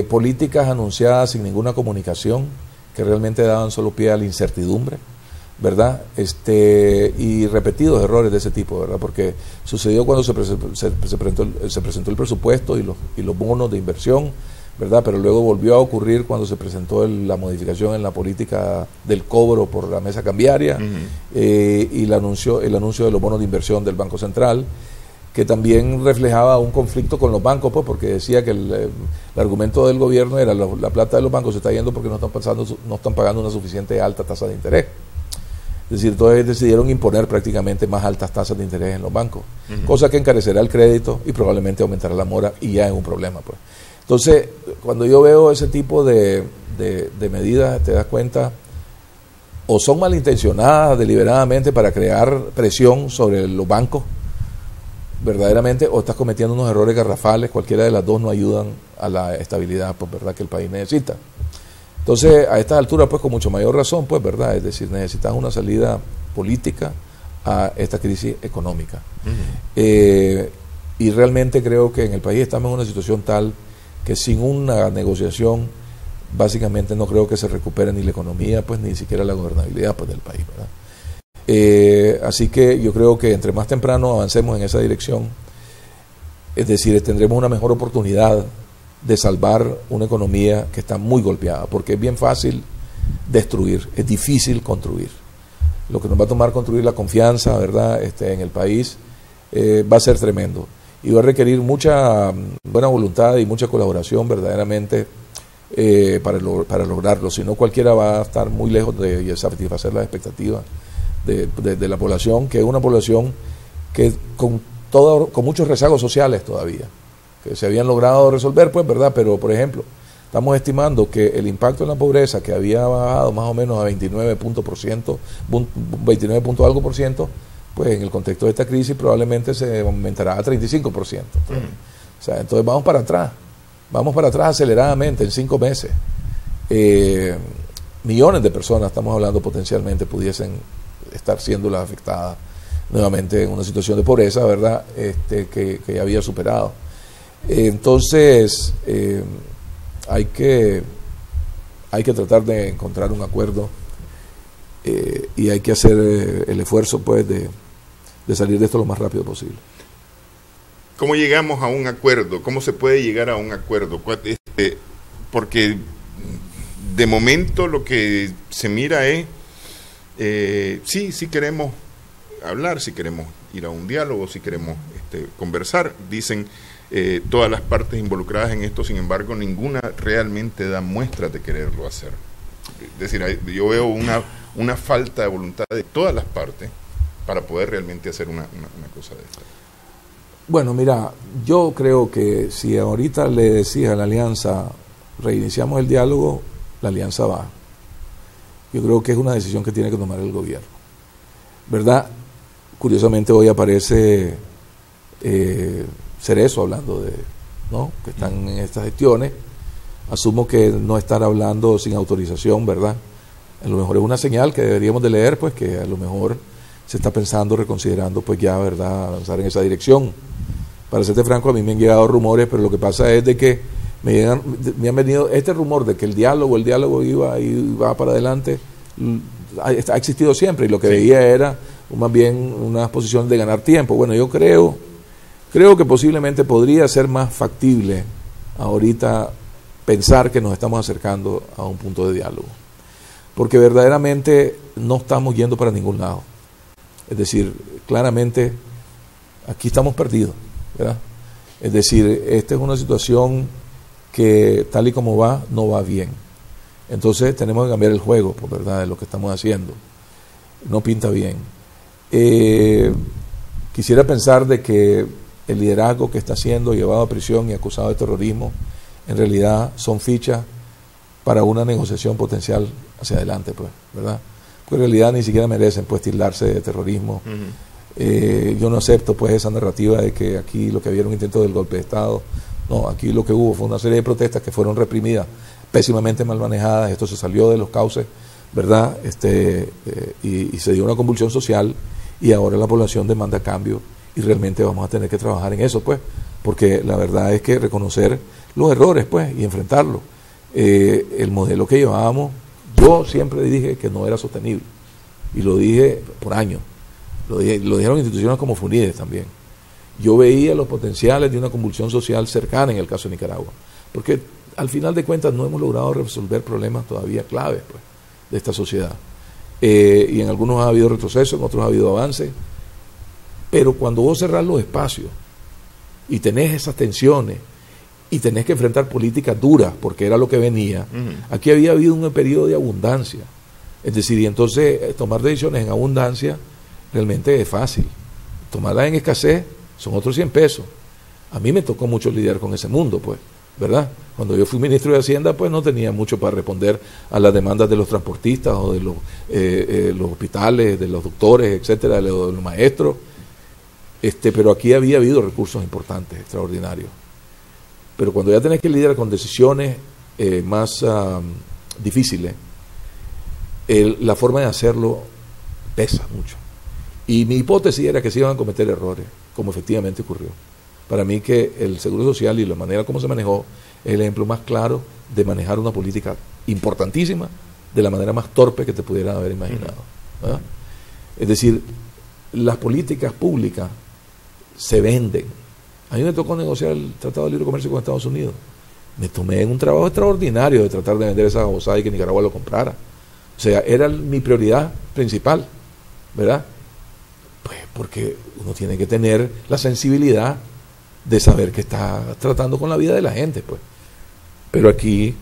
Políticas anunciadas sin ninguna comunicación, que realmente daban solo pie a la incertidumbre, ¿verdad? Y repetidos errores de ese tipo, ¿verdad? Porque sucedió cuando se presentó el presupuesto y los bonos de inversión, ¿verdad? Pero luego volvió a ocurrir cuando se presentó la modificación en la política del cobro por la mesa cambiaria, y el anuncio de los bonos de inversión del Banco Central, que también reflejaba un conflicto con los bancos, pues, porque decía que el argumento del gobierno era la plata de los bancos se está yendo porque no están pagando una suficiente alta tasa de interés. Es decir, entonces decidieron imponer prácticamente más altas tasas de interés en los bancos, cosa que encarecerá el crédito y probablemente aumentará la mora, y ya es un problema, pues. Entonces, cuando yo veo ese tipo de medidas, te das cuenta, o son malintencionadas deliberadamente para crear presión sobre los bancos, verdaderamente, o estás cometiendo unos errores garrafales. Cualquiera de las dos no ayudan a la estabilidad, pues, verdad, que el país necesita. Entonces, a estas alturas, pues, con mucho mayor razón, pues, verdad, es decir, necesitas una salida política a esta crisis económica. Y realmente creo que en el país estamos en una situación tal que sin una negociación, básicamente no creo que se recupere ni la economía, pues, ni siquiera la gobernabilidad, pues, del país, ¿verdad? Así que yo creo que entre más temprano avancemos en esa dirección, es decir, tendremos una mejor oportunidad de salvar una economía que está muy golpeada, porque es bien fácil destruir, es difícil construir. Lo que nos va a tomar construir la confianza, ¿verdad?, en el país, va a ser tremendo, y va a requerir mucha buena voluntad y mucha colaboración verdaderamente para lograrlo. Si no, cualquiera va a estar muy lejos de satisfacer las expectativas de la población, que es una población que con muchos rezagos sociales todavía, que se habían logrado resolver, pues, ¿verdad? Pero, por ejemplo, estamos estimando que el impacto en la pobreza, que había bajado más o menos a 29 punto algo por ciento, pues en el contexto de esta crisis probablemente se aumentará a 35%. O sea, entonces vamos para atrás aceleradamente en 5 meses. Millones de personas, estamos hablando, potencialmente pudiesen estar siendo las afectadas nuevamente en una situación de pobreza, ¿verdad?, que ya había superado. Entonces, hay que tratar de encontrar un acuerdo, y hay que hacer el esfuerzo, pues, de salir de esto lo más rápido posible. ¿Cómo llegamos a un acuerdo? ¿Cómo se puede llegar a un acuerdo? Porque de momento lo que se mira es, sí queremos hablar, si queremos ir a un diálogo, si queremos conversar, dicen todas las partes involucradas en esto, sin embargo, ninguna realmente da muestras de quererlo hacer. Es decir, yo veo una falta de voluntad de todas las partes para poder realmente hacer una cosa de esta. Bueno, mira, yo creo que si ahorita le decía a la alianza, reiniciamos el diálogo, la alianza va. Yo creo que es una decisión que tiene que tomar el gobierno, ¿verdad? Curiosamente hoy aparece Cerezo hablando de, ¿no?, que están en estas gestiones. Asumo que no estar hablando sin autorización, ¿verdad? A lo mejor es una señal que deberíamos de leer, pues que a lo mejor se está pensando, reconsiderando, pues ya, ¿verdad?, avanzar en esa dirección. Para serte franco, a mí me han llegado rumores, pero lo que pasa es de que me han venido este rumor de que el diálogo iba para adelante, ha existido siempre, y lo que veía era más bien una posición de ganar tiempo. Bueno, yo creo que posiblemente podría ser más factible ahorita pensar que nos estamos acercando a un punto de diálogo, porque verdaderamente no estamos yendo para ningún lado. Es decir, claramente aquí estamos perdidos, ¿verdad? Es decir, esta es una situación que tal y como va, no va bien. Entonces tenemos que cambiar el juego, pues, ¿verdad?, de lo que estamos haciendo. No pinta bien. Quisiera pensar de que el liderazgo que está siendo llevado a prisión y acusado de terrorismo en realidad son fichas para una negociación potencial hacia adelante, pues, ¿verdad? Porque en realidad ni siquiera merecen, pues, tildarse de terrorismo. Yo no acepto, pues, esa narrativa de que aquí lo que había era un intento del golpe de Estado. No, aquí lo que hubo fue una serie de protestas que fueron reprimidas, pésimamente mal manejadas. Esto se salió de los cauces, ¿verdad? Y se dio una convulsión social, y ahora la población demanda cambio, y realmente vamos a tener que trabajar en eso, pues, porque la verdad es que reconocer los errores, pues, y enfrentarlos. El modelo que llevábamos, yo siempre dije que no era sostenible, y lo dije por años. Lo dijeron instituciones como FUNIDES también. Yo veía los potenciales de una convulsión social cercana en el caso de Nicaragua, porque al final de cuentas no hemos logrado resolver problemas todavía claves, pues, de esta sociedad. Y en algunos ha habido retroceso, en otros ha habido avance, pero cuando vos cerrás los espacios y tenés esas tensiones y tenés que enfrentar políticas duras, porque era lo que venía, aquí había habido un periodo de abundancia. Es decir, y entonces tomar decisiones en abundancia realmente es fácil. Tomarlas en escasez son otros 100 pesos. A mí me tocó mucho lidiar con ese mundo, pues, ¿verdad? Cuando yo fui ministro de Hacienda, pues no tenía mucho para responder a las demandas de los transportistas o de los hospitales, de los doctores, etcétera, de los maestros. Pero aquí había habido recursos importantes, extraordinarios. Pero cuando ya tenés que lidiar con decisiones más difíciles, la forma de hacerlo pesa mucho. Y mi hipótesis era que se iban a cometer errores, como efectivamente ocurrió. Para mí que el Seguro Social y la manera como se manejó es el ejemplo más claro de manejar una política importantísima de la manera más torpe que te pudieran haber imaginado, ¿verdad? Es decir, las políticas públicas se venden. A mí me tocó negociar el Tratado de Libre Comercio con Estados Unidos. Me tomé un trabajo extraordinario de tratar de vender esa babosada y que Nicaragua lo comprara. O sea, era mi prioridad principal, ¿verdad? Pues porque uno tiene que tener la sensibilidad de saber que está tratando con la vida de la gente, pues. Pero aquí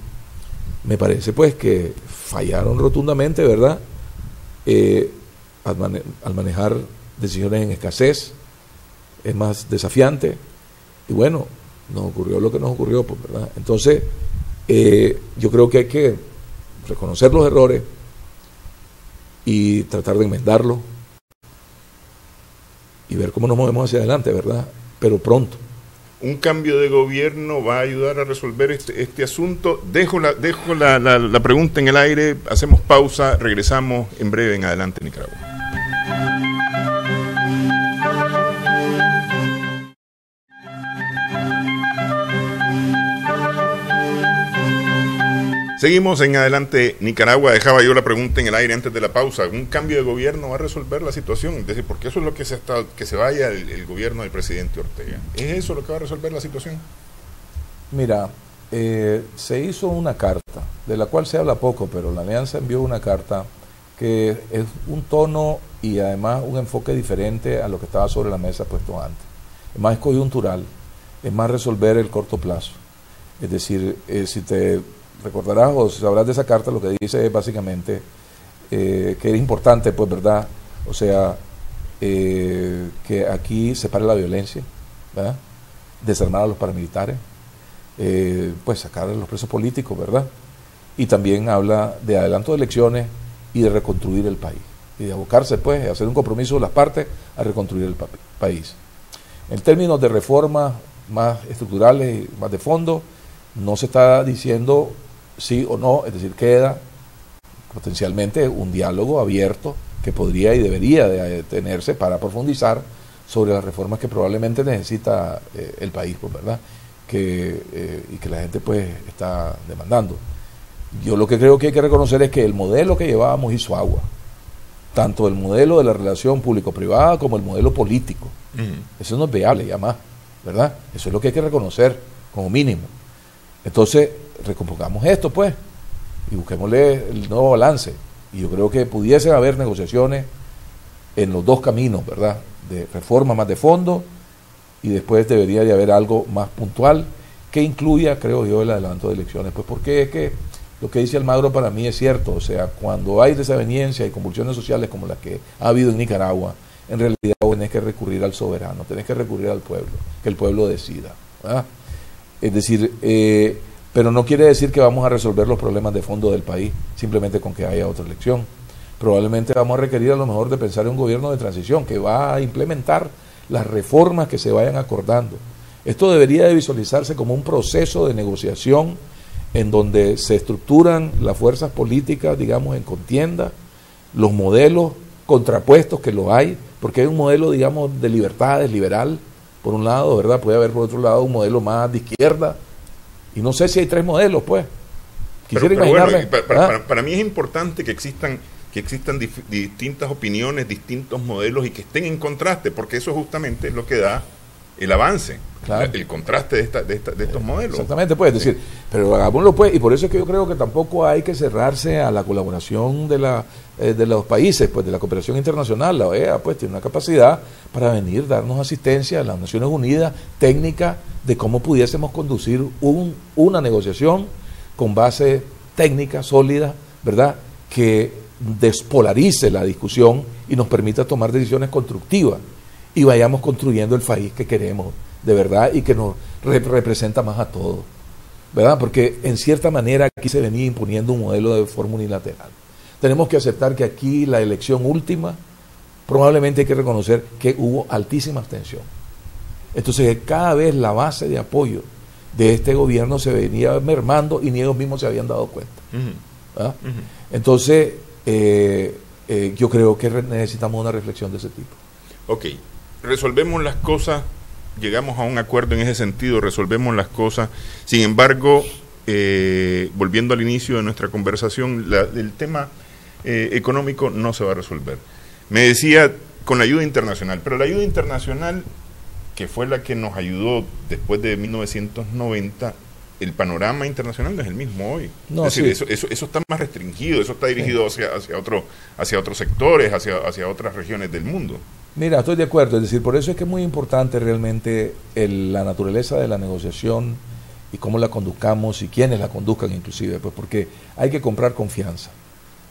me parece, pues, que fallaron rotundamente, ¿verdad? Al manejar decisiones en escasez, es más desafiante, y bueno, nos ocurrió lo que nos ocurrió, pues, ¿verdad? Entonces, yo creo que hay que reconocer los errores y tratar de enmendarlos y ver cómo nos movemos hacia adelante, ¿verdad? Pero pronto. ¿Un cambio de gobierno va a ayudar a resolver este asunto? Dejo la pregunta en el aire, hacemos pausa, regresamos en breve en Adelante Nicaragua. Seguimos en Adelante Nicaragua. Dejaba yo la pregunta en el aire antes de la pausa. ¿Un cambio de gobierno va a resolver la situación? Es decir, porque eso es lo que que se vaya el gobierno del presidente Ortega. ¿Es eso lo que va a resolver la situación? Mira, se hizo una carta, de la cual se habla poco, pero la Alianza envió una carta que es un tono y además un enfoque diferente a lo que estaba sobre la mesa puesto antes. Es más coyuntural. es más resolver el corto plazo. Es decir, si te recordarás o sabrás de esa carta, lo que dice es básicamente que es importante, pues, ¿verdad? O sea, que aquí se pare la violencia, ¿verdad? Desarmar a los paramilitares, pues sacar a los presos políticos, ¿verdad? Y también habla de adelanto de elecciones y de reconstruir el país, y de abocarse, pues, a hacer un compromiso de las partes a reconstruir el país. En términos de reformas más estructurales y más de fondo, no se está diciendo sí o no, es decir, queda potencialmente un diálogo abierto que podría y debería de tenerse para profundizar sobre las reformas que probablemente necesita el país, pues, ¿verdad? Y que la gente, pues, está demandando. Yo lo que creo que hay que reconocer es que el modelo que llevábamos hizo agua, tanto el modelo de la relación público-privada como el modelo político. Eso no es viable ya más, ¿verdad? Eso es lo que hay que reconocer como mínimo. Entonces, recompongamos esto, pues, y busquémosle el nuevo balance. Y yo creo que pudiesen haber negociaciones en los dos caminos, ¿verdad? De reforma más de fondo, y después debería de haber algo más puntual que incluya, creo yo, el adelanto de elecciones. Pues porque es que lo que dice Almagro para mí es cierto. O sea, cuando hay desaveniencia y convulsiones sociales como las que ha habido en Nicaragua, en realidad tenés que recurrir al soberano, tenés que recurrir al pueblo, que el pueblo decida, ¿verdad? Es decir, pero no quiere decir que vamos a resolver los problemas de fondo del país simplemente con que haya otra elección. Probablemente vamos a requerir a lo mejor de pensar en un gobierno de transición que va a implementar las reformas que se vayan acordando. Esto debería de visualizarse como un proceso de negociación en donde se estructuran las fuerzas políticas, digamos, en contienda, los modelos contrapuestos que lo hay, porque hay un modelo, digamos, de libertades, liberal, por un lado, ¿verdad? Puede haber por otro lado un modelo más de izquierda, y no sé si hay tres modelos, pues. Quisiera imaginarme. Bueno, para mí es importante que existan distintas opiniones, distintos modelos y que estén en contraste, porque eso justamente es lo que da el avance, claro, el contraste de estos modelos. Exactamente, pues, es decir, pero hagámoslo, pues, y por eso es que yo creo que tampoco hay que cerrarse a la colaboración de los países, pues, de la cooperación internacional. La OEA, pues, tiene una capacidad para venir, darnos asistencia a las Naciones Unidas, técnica, de cómo pudiésemos conducir una negociación con base técnica, sólida, ¿verdad?, que despolarice la discusión y nos permita tomar decisiones constructivas y vayamos construyendo el país que queremos de verdad y que nos representa más a todos, ¿verdad? Porque en cierta manera aquí se venía imponiendo un modelo de forma unilateral. Tenemos que aceptar que aquí la elección última, probablemente hay que reconocer que hubo altísima abstención. Entonces cada vez la base de apoyo de este gobierno se venía mermando y ni ellos mismos se habían dado cuenta. ¿Verdad? Entonces yo creo que necesitamos una reflexión de ese tipo. Ok, resolvemos las cosas, llegamos a un acuerdo en ese sentido, resolvemos las cosas. Sin embargo, volviendo al inicio de nuestra conversación, el tema económico no se va a resolver. Me decía con la ayuda internacional, pero la ayuda internacional, que fue la que nos ayudó después de 1990, el panorama internacional no es el mismo hoy. No, es decir, sí, eso está más restringido, eso está dirigido hacia otros sectores, hacia otras regiones del mundo. Mira, estoy de acuerdo, es decir, por eso es que es muy importante realmente la naturaleza de la negociación y cómo la conduzcamos y quiénes la conduzcan inclusive, pues porque hay que comprar confianza.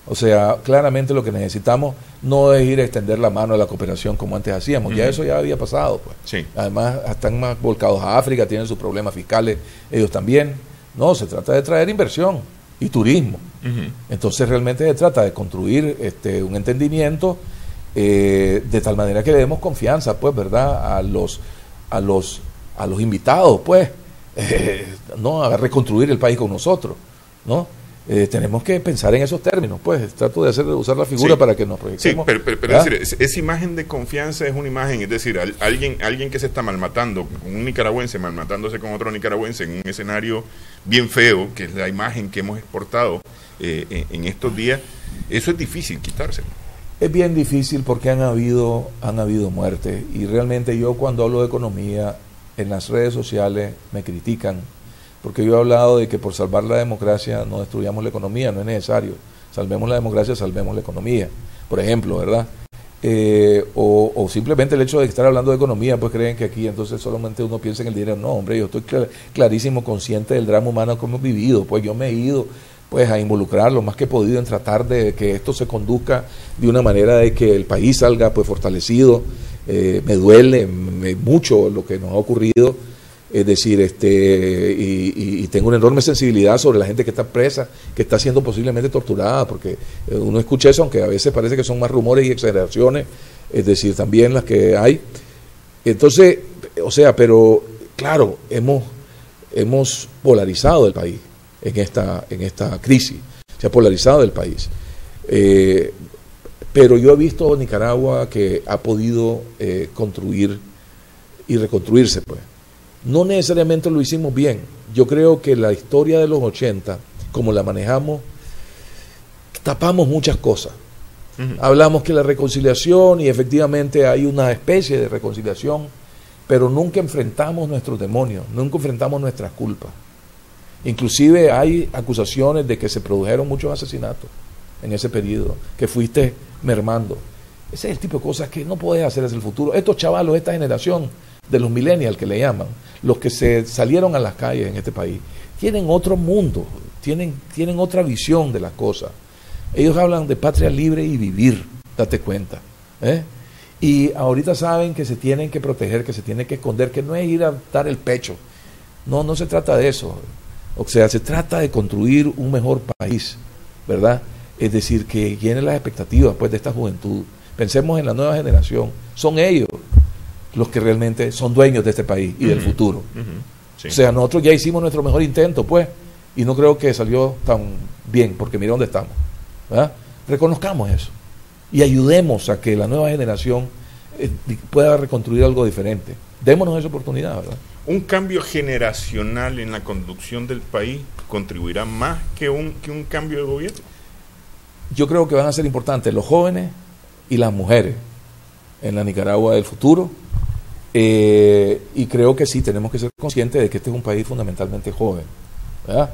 O sea, claramente lo que necesitamos no es ir a extender la mano a la cooperación como antes hacíamos, ya eso ya había pasado, pues. Sí. Además, están más volcados a África, tienen sus problemas fiscales, ellos también. No, se trata de traer inversión y turismo. Entonces realmente se trata de construir un entendimiento de tal manera que le demos confianza, pues, ¿verdad?, a los invitados, pues, no a reconstruir el país con nosotros, ¿no? Tenemos que pensar en esos términos, pues. Trato de usar la figura, sí, para que nos proyectemos. Sí, pero es decir, esa imagen de confianza es una imagen, es decir, alguien que se está malmatando, un nicaragüense malmatándose con otro nicaragüense en un escenario bien feo, que es la imagen que hemos exportado en estos días, eso es difícil quitárselo. Es bien difícil porque han habido muertes, y realmente yo cuando hablo de economía en las redes sociales me critican, porque yo he hablado de que por salvar la democracia no destruyamos la economía. No es necesario. Salvemos la democracia, salvemos la economía, por ejemplo, ¿verdad? o simplemente el hecho de estar hablando de economía, pues creen que aquí entonces solamente uno piensa en el dinero. No, hombre, yo estoy clarísimo consciente del drama humano que hemos vivido, pues yo me he ido pues a involucrar lo más que he podido en tratar de que esto se conduzca de una manera de que el país salga pues fortalecido. Me duele mucho lo que nos ha ocurrido, es decir, y tengo una enorme sensibilidad sobre la gente que está presa, que está siendo posiblemente torturada, porque uno escucha eso, aunque a veces parece que son más rumores y exageraciones, es decir, también las que hay. Entonces, o sea, pero claro, hemos polarizado el país en esta crisis, se ha polarizado el país. Pero yo he visto Nicaragua que ha podido construir y reconstruirse, pues. No necesariamente lo hicimos bien. Yo creo que la historia de los 80, como la manejamos, tapamos muchas cosas. Hablamos que la reconciliación, y efectivamente hay una especie de reconciliación, pero nunca enfrentamos nuestros demonios, nunca enfrentamos nuestras culpas. Inclusive hay acusaciones de que se produjeron muchos asesinatos en ese periodo, que fuiste mermando. Ese es el tipo de cosas que no puedes hacer hacia el futuro. Estos chavalos, esta generación de los millennials que le llaman, los que se salieron a las calles en este país, tienen otro mundo, tienen otra visión de las cosas. Ellos hablan de patria libre y vivir, date cuenta. Y ahorita saben que se tienen que proteger, que se tienen que esconder, que no es ir a dar el pecho. No se trata de eso. O sea, se trata de construir un mejor país, ¿verdad? Es decir, que llene las expectativas pues de esta juventud. Pensemos en la nueva generación. Son ellos los que realmente son dueños de este país y del futuro. Sí. O sea, nosotros ya hicimos nuestro mejor intento, pues, y no creo que salió tan bien, porque mira dónde estamos, ¿verdad? Reconozcamos eso y ayudemos a que la nueva generación pueda reconstruir algo diferente. Démonos esa oportunidad, ¿verdad? ¿Un cambio generacional en la conducción del país contribuirá más que un cambio de gobierno? Yo creo que van a ser importantes los jóvenes y las mujeres en la Nicaragua del futuro. Y creo que sí, tenemos que ser conscientes de que este es un país fundamentalmente joven, ¿verdad?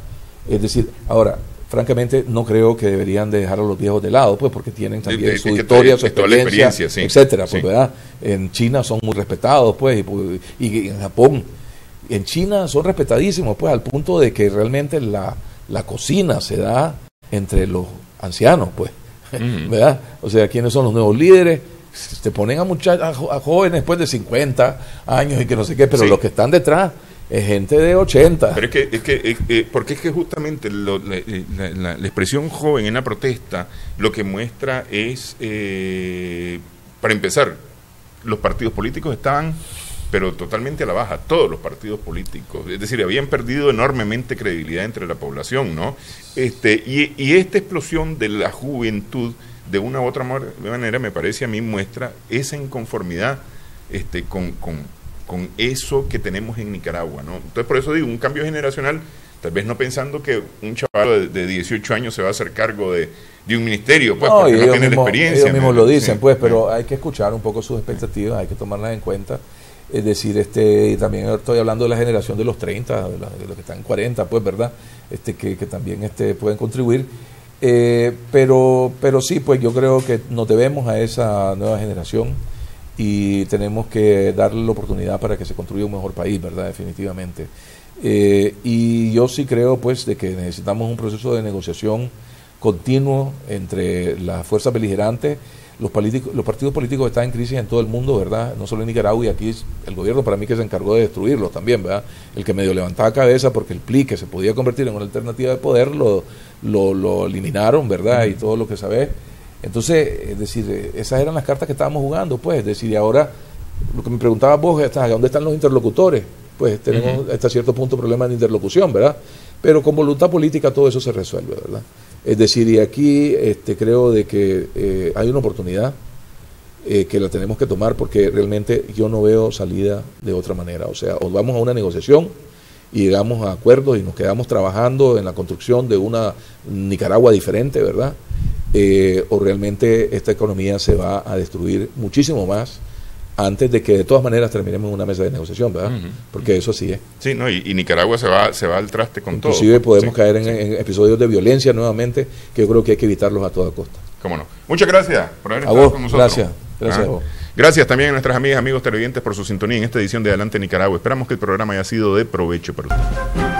Es decir, ahora, francamente, no creo que deberían de dejar a los viejos de lado, pues, porque tienen también su historia, su experiencia, sí, etcétera, pues, sí. ¿Verdad? En China son muy respetados, pues, y en Japón, en China son respetadísimos, pues, al punto de que realmente la cocina se da entre los ancianos, pues, ¿verdad? O sea, ¿quiénes son los nuevos líderes? Te ponen a jóvenes después de 50 años y que no sé qué, pero sí, los que están detrás es gente de 80. Pero porque es que justamente la expresión joven en la protesta lo que muestra es, para empezar, los partidos políticos estaban pero totalmente a la baja, todos los partidos políticos, es decir, habían perdido enormemente credibilidad entre la población, ¿no? Y esta explosión de la juventud, de una u otra manera, me parece a mí, muestra esa inconformidad con eso que tenemos en Nicaragua, ¿no? Entonces, por eso digo, un cambio generacional, tal vez no pensando que un chaval de 18 años se va a hacer cargo de un ministerio, pues, porque no tiene la experiencia. Ellos mismos lo dicen, pues, pero hay que escuchar un poco sus expectativas, hay que tomarlas en cuenta. Es decir, y también estoy hablando de la generación de los 30, de los que están en 40, pues, ¿verdad? Que también pueden contribuir. Pero sí, pues yo creo que nos debemos a esa nueva generación y tenemos que darle la oportunidad para que se construya un mejor país, ¿verdad? Definitivamente. Y yo sí creo, pues, de que necesitamos un proceso de negociación continuo entre las fuerzas beligerantes. Los partidos políticos están en crisis en todo el mundo, ¿verdad? No solo en Nicaragua, y aquí el gobierno para mí que se encargó de destruirlos también, ¿verdad? El que medio levantaba cabeza porque el PLI, que se podía convertir en una alternativa de poder, lo eliminaron, ¿verdad? Y todo lo que sabés. Entonces, es decir, esas eran las cartas que estábamos jugando, pues, es decir, y ahora, lo que me preguntabas vos, ¿dónde están los interlocutores? Pues tenemos hasta cierto punto problemas de interlocución, ¿verdad? Pero con voluntad política todo eso se resuelve, ¿verdad? Es decir, y aquí creo de que hay una oportunidad que la tenemos que tomar, porque realmente yo no veo salida de otra manera. O sea, o vamos a una negociación y llegamos a acuerdos y nos quedamos trabajando en la construcción de una Nicaragua diferente, ¿verdad? O realmente esta economía se va a destruir muchísimo más antes de que de todas maneras terminemos en una mesa de negociación, ¿verdad? Porque eso sí es. Sí, no, y Nicaragua se va al traste con todo. Inclusive podemos caer en episodios de violencia nuevamente, que yo creo que hay que evitarlos a toda costa. Cómo no. Muchas gracias por haber estado con nosotros. Gracias a vos. Gracias también a nuestras amigas, amigos televidentes por su sintonía en esta edición de Adelante Nicaragua. Esperamos que el programa haya sido de provecho para ustedes.